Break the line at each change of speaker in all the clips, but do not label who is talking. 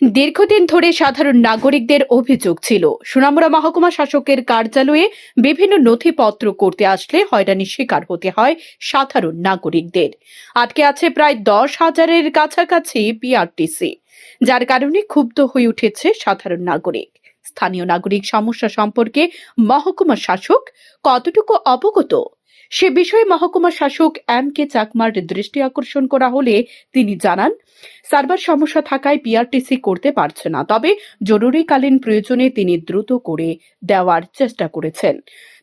দীর্ঘদিন ধরে সাধারণ নাগরিকদের অভিযোগ ছিল সোনামুড়া মহকুমা শাসকের কার্যালয়ে বিভিন্ন নথিপত্র করতে আসলে হয়রানির শিকার হতে হয় সাধারণ নাগরিকদের। আটকে আছে প্রায় 10,000-এর কাছাকাছি পিআরটিসি, যার কারণে ক্ষুব্ধ হয়ে উঠেছে সাধারণ নাগরিক। স্থানীয় নাগরিক সমস্যা সম্পর্কে মহকুমা শাসক কতটুকু অবগত সে বিষয়ে মহকুমা শাসক এম কে চাকমার দৃষ্টি আকর্ষণ করা হলে তিনি জানান, সার্ভার সমস্যা থাকায় পিআরটিসি করতে পারছে না, তবে জরুরিকালীন প্রয়োজনে তিনি দ্রুত করে দেওয়ার চেষ্টা করেছেন।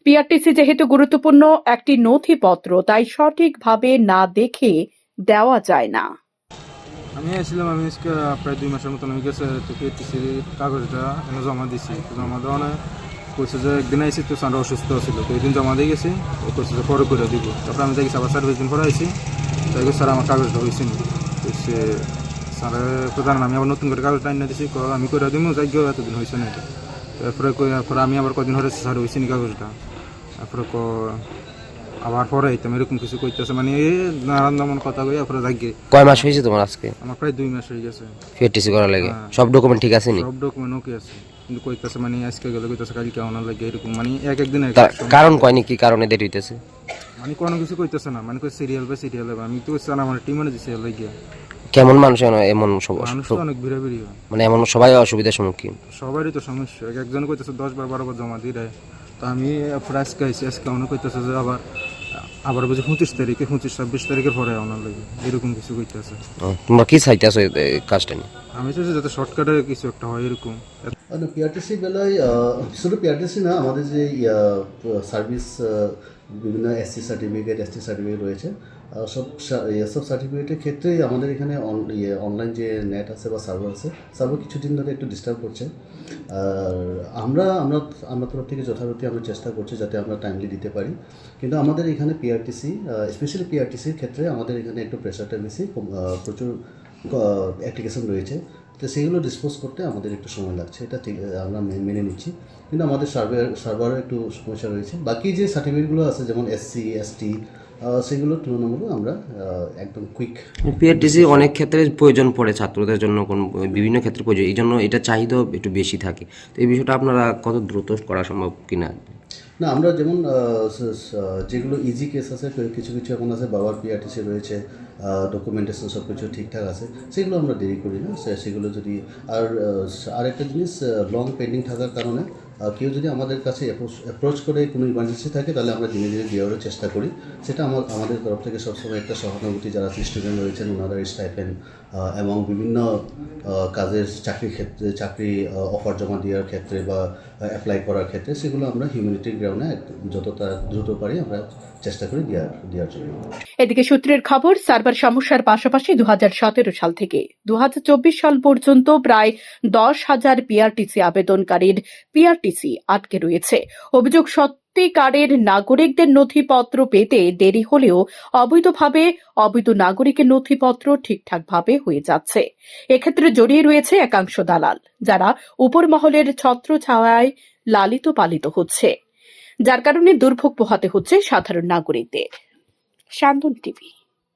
পিআরটিসি যেহেতু গুরুত্বপূর্ণ একটি নথিপত্র, তাই সঠিকভাবে না দেখে দেওয়া যায় না।
আমি আসছিলাম, আমি আজকে প্রায় 2 মাসের মতন হয়ে গেছে। তো পিআরটিসির কাগজটা এনে জমা দিছি। জমা দেওয়া কইছে যে একদিন আইসি, তো স্যার অসুস্থ ছিল, তো ওই দিন জমা দিয়ে গেছি। ও কইছে যে পরে করে দিব। তারপরে আমি দেখি আবার 4-5 দিন পরে আইসি, তাই স্যার আমার কাগজটা হয়েছে নি। সে স্যার প্রধান আমি আবার নতুন করে কাগজটা এনে দিছি, আমি করে দিব, যাই গিয়েও এতদিন হয়েছে না এটা। তারপরে আমি আবার কদিন হয়েছে স্যার হয়েছে নি কাগজটা। তারপরে আবার পরে আইতাম এরকম কিছু কইতেছে, মানে নানান যেমন কথা কই। তারপরে যাই
কয় মাস হয়েছে তোমার আজকে?
আমার প্রায় 2 মাস হয়ে গেছে
পিআরটিসি করার লাগে। সব ডকুমেন্ট ঠিক আছে নি?
সব ডকুমেন্ট ওকে আছে, কিন্তু কইতাছে মানে আজকে গেলে কইতাছে কালকে আনার লাগে, এরকম মানে একদিন
কারণ কয়নি, কি কারণে দেরি হইতেছে?
মানে কোনো কিছু কইতাছে না, মানে কই সিরিয়াল বাই সিরিয়াল। আমি তো জানা আমার টিমে দিছি লাগে।
কেমন মানুষ এমন
মানুষ তো অনেক ভিড়াভিড়ি হয়,
মানে এমন সবাই অসুবিধার সম্মুখীন?
সবারই তো সমস্যা। একজন কইতাছে 10 বার 12 বার জমা দিয়ে দেয়। তো আমি আজকে আইসি, আজকে অনেক কইতাছে যে আবার বুঝি 25 তারিখে 25-26 তারিখের পরে আনার লাগে, এরকম কিছু কইতাছে।
তোমরা কি চাইতেছো কাজটা নিয়ে?
আমি চাইছি যাতে শর্টকাটে কিছু একটা হয় এরকম।
পিআরটিসি বেলায় শুধু পিআরটিসি না, আমাদের যে সার্ভিস বিভিন্ন এসসি সার্টিফিকেট, এসটি সার্টিফিকেট রয়েছে, সব সার্টিফিকেটের ক্ষেত্রেই আমাদের এখানে অনলাইন যে নেট আছে বা সার্ভার আছে, সার্ভার কিছুদিন ধরে একটু ডিস্টার্ব করছে। আর আমরা তরফ থেকে যথারীতি আমরা চেষ্টা করছি যাতে আমরা টাইমলি দিতে পারি। কিন্তু আমাদের এখানে পিআরটিসি, স্পেশালি পিআরটিসির ক্ষেত্রে আমাদের এখানে একটু প্রেশারটা বেশি, প্রচুর অ্যাপ্লিকেশন রয়েছে। তো সেইগুলো ডিসপোজ করতে আমাদের একটু সময় লাগছে, এটা ঠিক আমরা মেনে নিচ্ছি। কিন্তু আমাদের সার্ভারও একটু সমস্যা রয়েছে। বাকি যে সার্টিফিকেটগুলো আছে যেমন এসসি এসটি, সেগুলো তুলনামূলক আমরা একদম কুইক।
পিআরটিসি অনেক ক্ষেত্রে প্রয়োজন পড়ে ছাত্রদের জন্য, বিভিন্ন ক্ষেত্রে প্রয়োজন, এই জন্য এটা চাহিদা একটু বেশি থাকে। তো এই বিষয়টা আপনারা কত দ্রুত করা সম্ভব কিনা?
না, আমরা যেমন যেগুলো ইজি কেস আছে, কিছু এখন আছে, বাবার পিআরটিসি রয়েছে, ডকুমেন্টেশন সব কিছু ঠিকঠাক আছে, সেগুলো আমরা দেরি করি না। সেগুলো যদি আরেকটা জিনিস, লং পেন্ডিং থাকার কারণে কেউ যদি আমাদের কাছে অ্যাপ্রোচ করে কোনো ইমার্জেন্সি থাকে, তাহলে আমরা ধীরে ধীরে দেওয়ারও চেষ্টা করি। সেটা আমাদের তরফ থেকে সবসময় একটা সহানুভূতি, যারা স্টুডেন্ট রয়েছেন ওনারা স্টাইপেন্ড এবং বিভিন্ন কাজের চাকরি অফার জমা দেওয়ার ক্ষেত্রে বা অ্যাপ্লাই করার ক্ষেত্রে, সেগুলো আমরা হিউম্যানিটির গ্রাউন্ডে যতটা দ্রুত পারি আমরা চেষ্টা করি দেওয়ার জন্য।
এদিকে সূত্রের খবর, সার্ভার সমস্যার পাশাপাশি 2017 সাল থেকে 2024 সাল পর্যন্ত প্রায় 10,000 পিআরটিসি আবেদনকারীর পিআরটিসি আটকে রয়েছে। অভিযোগ, সত্যিকারের নাগরিকদের নথিপত্র পেতে দেরি হলেও অবৈধ নাগরিকের নথিপত্র ঠিকঠাকভাবে হয়ে যাচ্ছে। এক্ষেত্রে জড়িয়ে রয়েছে একাংশ দালাল, যারা উপর মহলের ছত্রছায়ায় লালিত পালিত হচ্ছে, যার কারণে দুর্ভোগ পোহাতে হচ্ছে সাধারণ নাগরিকদের। শান্তন টিভি।